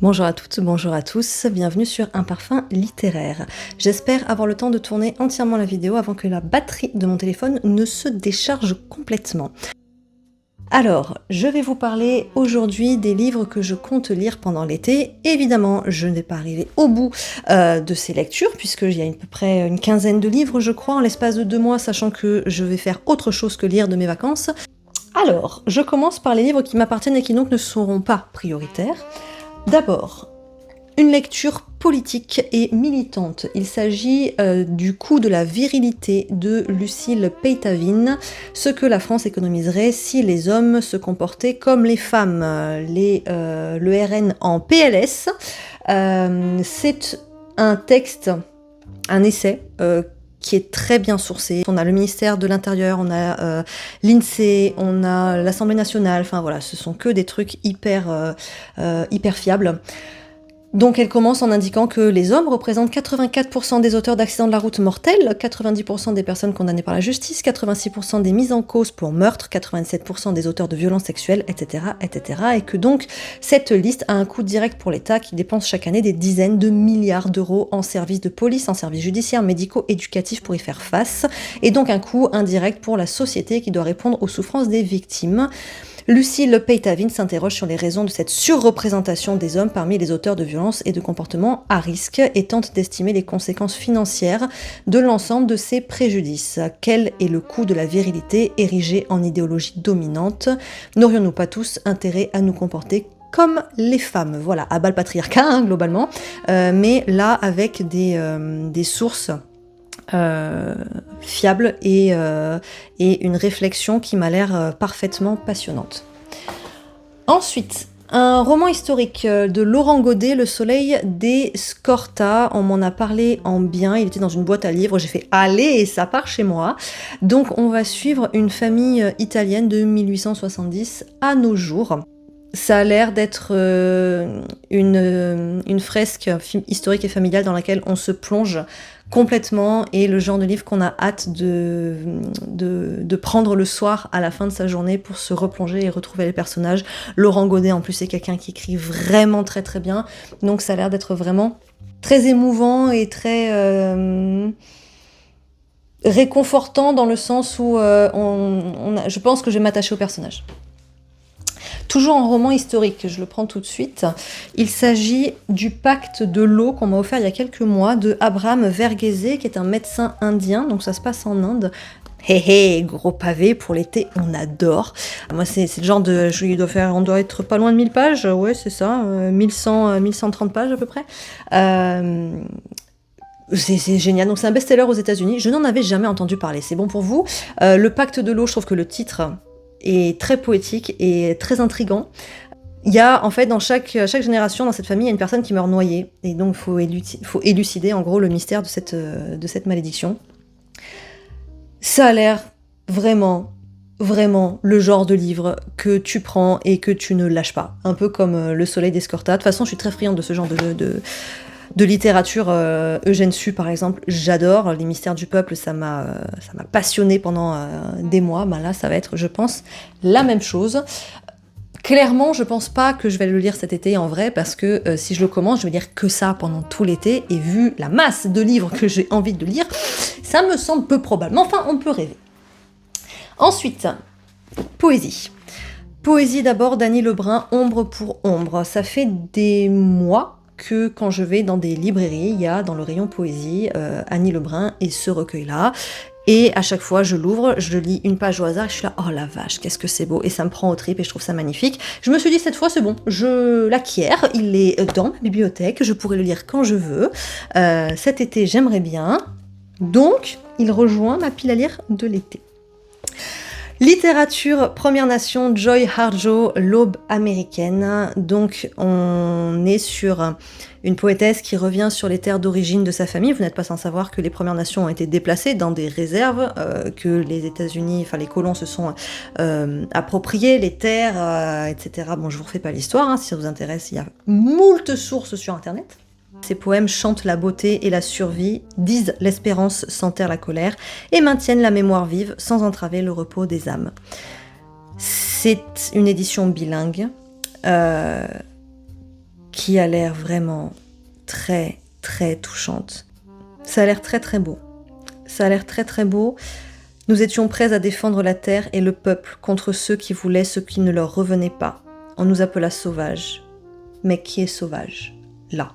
Bonjour à toutes, bonjour à tous, bienvenue sur Un Parfum Littéraire. J'espère avoir le temps de tourner entièrement la vidéo avant que la batterie de mon téléphone ne se décharge complètement. Alors, je vais vous parler aujourd'hui des livres que je compte lire pendant l'été. Évidemment, je n'ai pas arrivé au bout de ces lectures, puisqu'il y a à peu près une quinzaine de livres, je crois, en l'espace de 2 mois, sachant que je vais faire autre chose que lire de mes vacances. Alors, je commence par les livres qui m'appartiennent et qui donc ne seront pas prioritaires. D'abord, une lecture politique et militante. Il s'agit du coût de la virilité de Lucille Peytavin, ce que la France économiserait si les hommes se comportaient comme les femmes. Le RN en PLS, c'est un texte, un essai qui est très bien sourcé. On a le ministère de l'Intérieur, on a l'INSEE, on a l'Assemblée nationale, enfin voilà, ce sont que des trucs hyper fiables. Donc elle commence en indiquant que les hommes représentent 84% des auteurs d'accidents de la route mortels, 90% des personnes condamnées par la justice, 86% des mises en cause pour meurtre, 87% des auteurs de violences sexuelles, etc., etc. Et que donc cette liste a un coût direct pour l'État qui dépense chaque année des dizaines de milliards d'euros en services de police, en services judiciaires, médicaux, éducatifs pour y faire face, et donc un coût indirect pour la société qui doit répondre aux souffrances des victimes. Lucille Peytavin s'interroge sur les raisons de cette surreprésentation des hommes parmi les auteurs de violences et de comportements à risque et tente d'estimer les conséquences financières de l'ensemble de ces préjudices. Quel est le coût de la virilité érigée en idéologie dominante? N'aurions-nous pas tous intérêt à nous comporter comme les femmes? Voilà, à bas le patriarcat, hein, globalement, mais là avec des sources fiable et une réflexion qui m'a l'air parfaitement passionnante. Ensuite, un roman historique de Laurent Godet, Le Soleil des Scorta. On m'en a parlé en bien, il était dans une boîte à livres, j'ai fait « Allez !» et ça part chez moi. Donc on va suivre une famille italienne de 1870 à nos jours. Ça a l'air d'être une fresque historique et familiale dans laquelle on se plonge complètement et le genre de livre qu'on a hâte de prendre le soir à la fin de sa journée pour se replonger et retrouver les personnages. Laurent Godet en plus c'est quelqu'un qui écrit vraiment très très bien, donc ça a l'air d'être vraiment très émouvant et très réconfortant dans le sens où je pense que je vais m'attacher au personnage. Toujours en roman historique, je le prends tout de suite. Il s'agit du Pacte de l'eau qu'on m'a offert il y a quelques mois de Abraham Verghese, qui est un médecin indien, donc ça se passe en Inde. Hé hé, gros pavé pour l'été, on adore. Moi, c'est le genre de... on doit être pas loin de 1000 pages, ouais, c'est ça, 1130 pages à peu près. C'est génial, donc c'est un best-seller aux États-Unis. Je n'en avais jamais entendu parler, c'est bon pour vous. Le Pacte de l'eau, je trouve que le titre est très poétique et très intriguant. Il y a en fait dans chaque génération dans cette famille, il y a une personne qui meurt noyée et donc faut élucider en gros le mystère de cette malédiction. Ça a l'air vraiment le genre de livre que tu prends et que tu ne lâches pas, un peu comme Le Soleil d'Escorta. De toute façon, je suis très friande de ce genre de littérature. Eugène Sue par exemple, j'adore. Les mystères du peuple, ça m'a passionné pendant des mois. Ben là, ça va être, je pense, la même chose. Clairement, je pense pas que je vais le lire cet été en vrai, parce que si je le commence, je vais lire que ça pendant tout l'été, et vu la masse de livres que j'ai envie de lire, ça me semble peu probable. Mais enfin, on peut rêver. Ensuite, poésie. Poésie d'abord, Dany Lebrun, Ombre pour ombre. Ça fait des mois que quand je vais dans des librairies, il y a dans le rayon poésie Annie Lebrun et ce recueil-là. Et à chaque fois, je l'ouvre, je lis une page au hasard et je suis là, oh la vache, qu'est-ce que c'est beau. Et ça me prend aux tripes et je trouve ça magnifique. Je me suis dit, cette fois, c'est bon, je l'acquiers, il est dans ma bibliothèque, je pourrai le lire quand je veux. Cet été, j'aimerais bien. Donc, il rejoint ma pile à lire de l'été. Littérature Première Nation, Joy Harjo, L'aube américaine. Donc on est sur une poétesse qui revient sur les terres d'origine de sa famille. Vous n'êtes pas sans savoir que les Premières Nations ont été déplacées dans des réserves, que les États-Unis, enfin les colons se sont appropriés les terres, etc. Bon, je vous refais pas l'histoire, hein, si ça vous intéresse, il y a moult sources sur Internet. Ces poèmes chantent la beauté et la survie, disent l'espérance sans taire la colère, et maintiennent la mémoire vive sans entraver le repos des âmes. C'est une édition bilingue qui a l'air vraiment très très touchante. Ça a l'air très très beau. Ça a l'air très très beau. Nous étions prêts à défendre la terre et le peuple contre ceux qui voulaient ce qui ne leur revenait pas. On nous appela sauvages. Mais qui est sauvage? Là.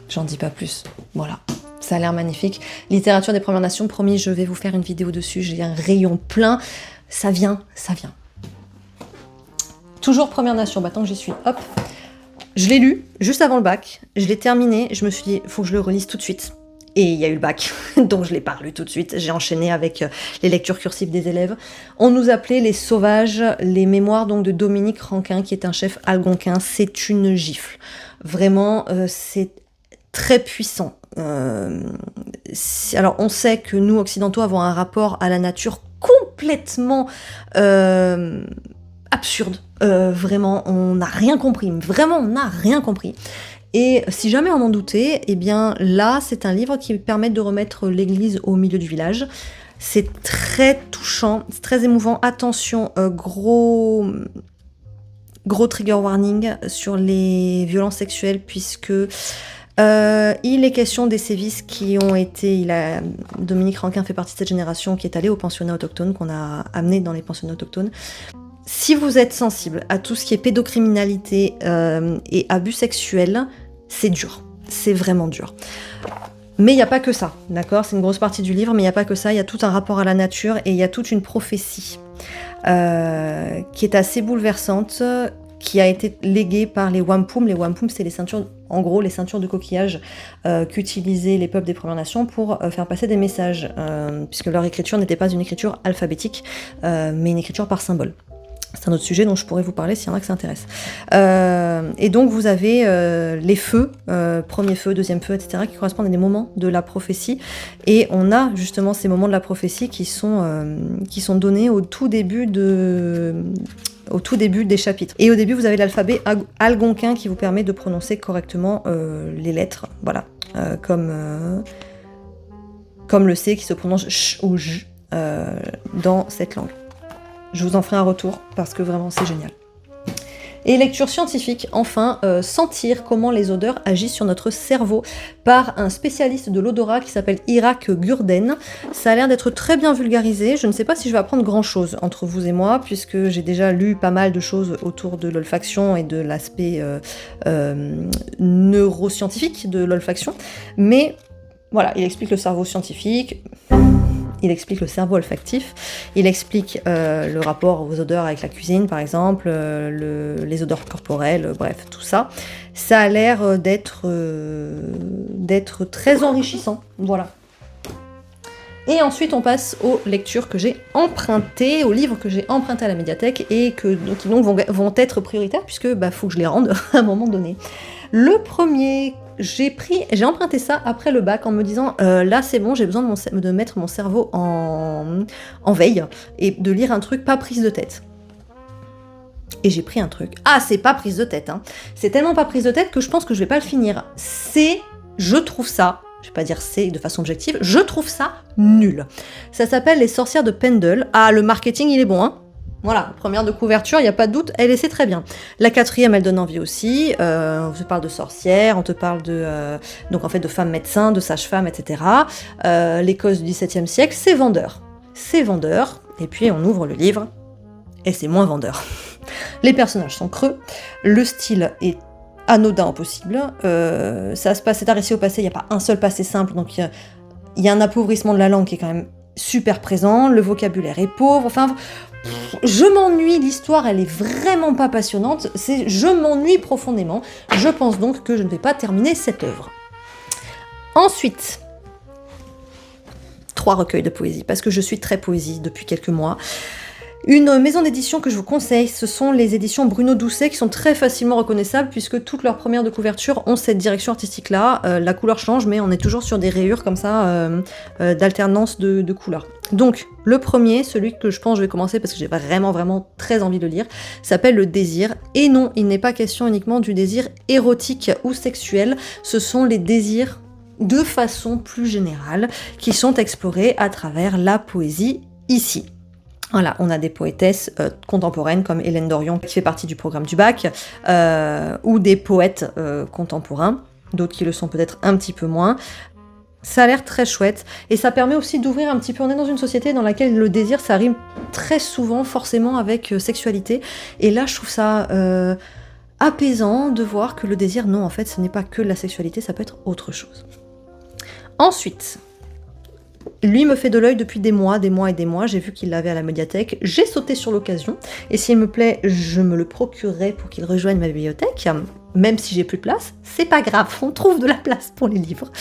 J'en dis pas plus. Voilà. Ça a l'air magnifique. Littérature des Premières Nations, promis, je vais vous faire une vidéo dessus. J'ai un rayon plein. Ça vient, ça vient. Toujours Premières Nations, bah tant que j'y suis, hop. Je l'ai lu juste avant le bac. Je l'ai terminé. Je me suis dit, faut que je le relise tout de suite. Et il y a eu le bac, donc je l'ai pas relu tout de suite. J'ai enchaîné avec les lectures cursives des élèves. On nous appelait les sauvages, les mémoires donc de Dominique Rankin, qui est un chef algonquin. C'est une gifle. Vraiment, c'est très puissant. Alors, on sait que nous, occidentaux, avons un rapport à la nature complètement absurde. Vraiment, on n'a rien compris. Vraiment, on n'a rien compris. Et si jamais on en doutait, eh bien là, c'est un livre qui permet de remettre l'église au milieu du village. C'est très touchant, c'est très émouvant. Attention, gros trigger warning sur les violences sexuelles, puisque il est question des sévices qui ont été... Dominique Rankin fait partie de cette génération qui est allée au pensionnat autochtone, qu'on a amené dans les pensionnats autochtones. Si vous êtes sensible à tout ce qui est pédocriminalité et abus sexuels, c'est dur, c'est vraiment dur. Mais il n'y a pas que ça, d'accord? C'est une grosse partie du livre, mais il n'y a pas que ça, il y a tout un rapport à la nature et il y a toute une prophétie qui est assez bouleversante, qui a été léguée par les wampum. Les wampum, c'est les ceintures, en gros, les ceintures de coquillages qu'utilisaient les peuples des Premières Nations pour faire passer des messages, puisque leur écriture n'était pas une écriture alphabétique, mais une écriture par symbole. C'est un autre sujet dont je pourrais vous parler s'il y en a que ça intéresse. Et donc vous avez les feux, premier feu, deuxième feu, etc., qui correspondent à des moments de la prophétie. Et on a justement ces moments de la prophétie qui sont donnés au tout début des chapitres. Et au début, vous avez l'alphabet algonquin qui vous permet de prononcer correctement les lettres. Voilà, comme le C qui se prononce ch ou j dans cette langue. Je vous en ferai un retour parce que vraiment c'est génial. Et lecture scientifique, enfin, sentir comment les odeurs agissent sur notre cerveau par un spécialiste de l'odorat qui s'appelle Irak Gurden. Ça a l'air d'être très bien vulgarisé. Je ne sais pas si je vais apprendre grand chose entre vous et moi, puisque j'ai déjà lu pas mal de choses autour de l'olfaction et de l'aspect neuroscientifique de l'olfaction. Mais voilà, il explique le cerveau scientifique. Il explique le cerveau olfactif, il explique le rapport aux odeurs avec la cuisine par exemple, les odeurs corporelles, bref, tout ça. Ça a l'air d'être très enrichissant, voilà. Et ensuite on passe aux lectures que j'ai empruntées, aux livres que j'ai empruntés à la médiathèque et qui donc vont être prioritaires puisque faut que je les rende à un moment donné. Le premier, j'ai emprunté ça après le bac en me disant là c'est bon, j'ai besoin de mettre mon cerveau en veille et de lire un truc pas prise de tête. Et j'ai pris un truc. Ah, c'est pas prise de tête, hein. C'est tellement pas prise de tête que je pense que je vais pas le finir. Je trouve ça, je vais pas dire c'est de façon objective, je trouve ça nul. Ça s'appelle Les Sorcières de Pendle. Ah, le marketing il est bon, hein. Voilà, première de couverture, il n'y a pas de doute, elle essaie très bien. La quatrième, elle donne envie aussi. On te parle de sorcières, on te parle de femmes médecins, de sages-femmes, etc. L'Écosse du XVIIe siècle, c'est vendeur. C'est vendeur. Et puis on ouvre le livre, et c'est moins vendeur. Les personnages sont creux, le style est anodin au possible. C'est un récit au passé, il n'y a pas un seul passé simple, donc il y a un appauvrissement de la langue qui est quand même super présent, le vocabulaire est pauvre, enfin... Je m'ennuie, l'histoire elle est vraiment pas passionnante, je m'ennuie profondément, je pense donc que je ne vais pas terminer cette œuvre. Ensuite, 3 recueils de poésie, parce que je suis très poésie depuis quelques mois. Une maison d'édition que je vous conseille, ce sont les éditions Bruno Doucet qui sont très facilement reconnaissables puisque toutes leurs premières de couverture ont cette direction artistique-là. La couleur change, mais on est toujours sur des rayures comme ça, d'alternance de couleurs. Donc, le premier, celui que je pense que je vais commencer parce que j'ai vraiment très envie de le lire, s'appelle Le Désir. Et non, il n'est pas question uniquement du désir érotique ou sexuel, ce sont les désirs de façon plus générale qui sont explorés à travers la poésie ici. Voilà, on a des poétesses contemporaines comme Hélène Dorion qui fait partie du programme du bac, ou des poètes contemporains, d'autres qui le sont peut-être un petit peu moins. Ça a l'air très chouette, et ça permet aussi d'ouvrir un petit peu. On est dans une société dans laquelle le désir, ça rime très souvent forcément avec sexualité, et là je trouve ça apaisant de voir que le désir, non, en fait ce n'est pas que la sexualité, ça peut être autre chose. Ensuite, lui me fait de l'œil depuis des mois et des mois, j'ai vu qu'il l'avait à la médiathèque, j'ai sauté sur l'occasion, et s'il me plaît, je me le procurerai pour qu'il rejoigne ma bibliothèque, même si j'ai plus de place, c'est pas grave, on trouve de la place pour les livres.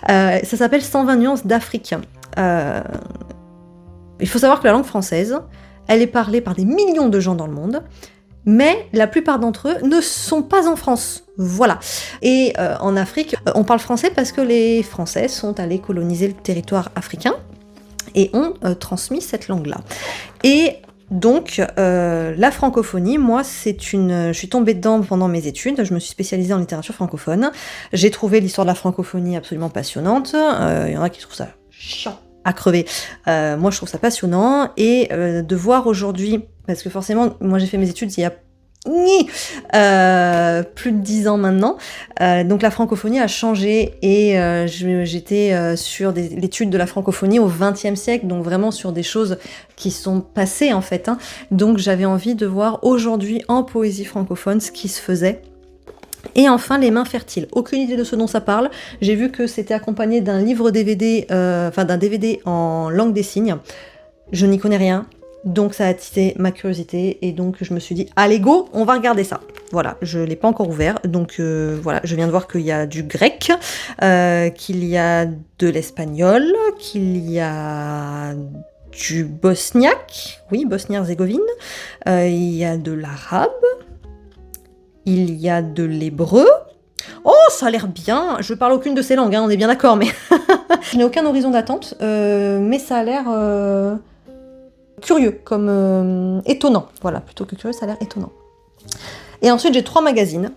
Ça s'appelle 120 nuances d'Afrique. Il faut savoir que la langue française, elle est parlée par des millions de gens dans le monde, mais la plupart d'entre eux ne sont pas en France. Voilà. Et en Afrique, on parle français parce que les Français sont allés coloniser le territoire africain et ont transmis cette langue-là. Et donc, la francophonie, moi, je suis tombée dedans pendant mes études, je me suis spécialisée en littérature francophone, j'ai trouvé l'histoire de la francophonie absolument passionnante, il y en a qui trouvent ça chiant à crever, moi je trouve ça passionnant, et de voir aujourd'hui, parce que forcément, moi j'ai fait mes études il y a plus de 10 ans maintenant, donc la francophonie a changé, et j'étais sur l'étude de la francophonie au XXe siècle, donc vraiment sur des choses qui sont passées en fait, hein. Donc j'avais envie de voir aujourd'hui en poésie francophone ce qui se faisait. Et enfin, les mains fertiles. Aucune idée de ce dont ça parle. J'ai vu que c'était accompagné d'un livre DVD, d'un DVD en langue des signes. Je n'y connais rien, donc ça a attisé ma curiosité, et donc je me suis dit, allez go, on va regarder ça. Voilà, je ne l'ai pas encore ouvert, donc voilà, je viens de voir qu'il y a du grec, qu'il y a de l'espagnol, qu'il y a du bosniaque, oui, Bosnie-Herzégovine, il y a de l'arabe, il y a de l'hébreu. Oh, ça a l'air bien. Je parle aucune de ces langues, hein, on est bien d'accord, mais je n'ai aucun horizon d'attente, mais ça a l'air curieux, comme étonnant. Voilà, plutôt que curieux, ça a l'air étonnant. Et ensuite, j'ai 3 magazines.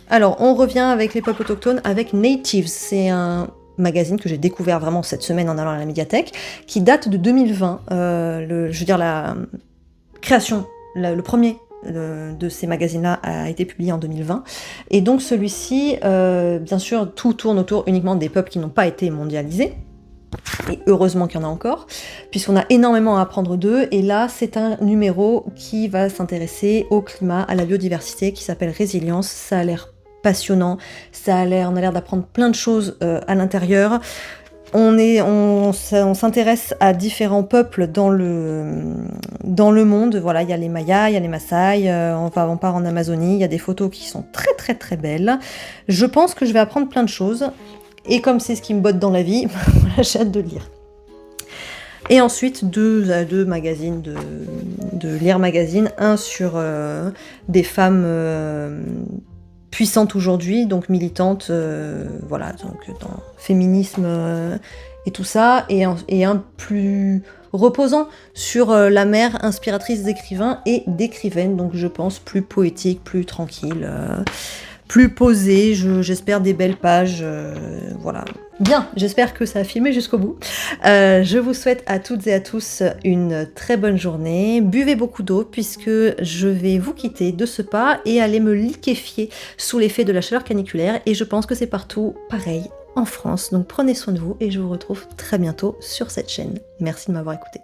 Alors, on revient avec les peuples autochtones, avec Natives. C'est un magazine que j'ai découvert vraiment cette semaine en allant à la médiathèque, qui date de 2020. La création, le premier de ces magazines-là a été publié en 2020. Et donc celui-ci, bien sûr, tout tourne autour uniquement des peuples qui n'ont pas été mondialisés. Et heureusement qu'il y en a encore, puisqu'on a énormément à apprendre d'eux. Et là, c'est un numéro qui va s'intéresser au climat, à la biodiversité, qui s'appelle Résilience. Ça a l'air passionnant, on a l'air d'apprendre plein de choses à l'intérieur. On s'intéresse à différents peuples dans le monde. Voilà, il y a les Mayas, il y a les Maasai, on part en Amazonie, il y a des photos qui sont très très très belles. Je pense que je vais apprendre plein de choses, et comme c'est ce qui me botte dans la vie, voilà, j'ai hâte de lire. Et ensuite, deux magazines de Lire Magazine, un sur des femmes puissante aujourd'hui, donc militante, voilà, donc dans féminisme et tout ça, et un plus reposant sur la mère inspiratrice d'écrivains et d'écrivaines, donc je pense plus poétique, plus tranquille, plus posée, j'espère des belles pages, voilà. Bien, j'espère que ça a filmé jusqu'au bout. Je vous souhaite à toutes et à tous une très bonne journée. Buvez beaucoup d'eau, puisque je vais vous quitter de ce pas et aller me liquéfier sous l'effet de la chaleur caniculaire. Et je pense que c'est partout pareil en France. Donc prenez soin de vous, et je vous retrouve très bientôt sur cette chaîne. Merci de m'avoir écouté.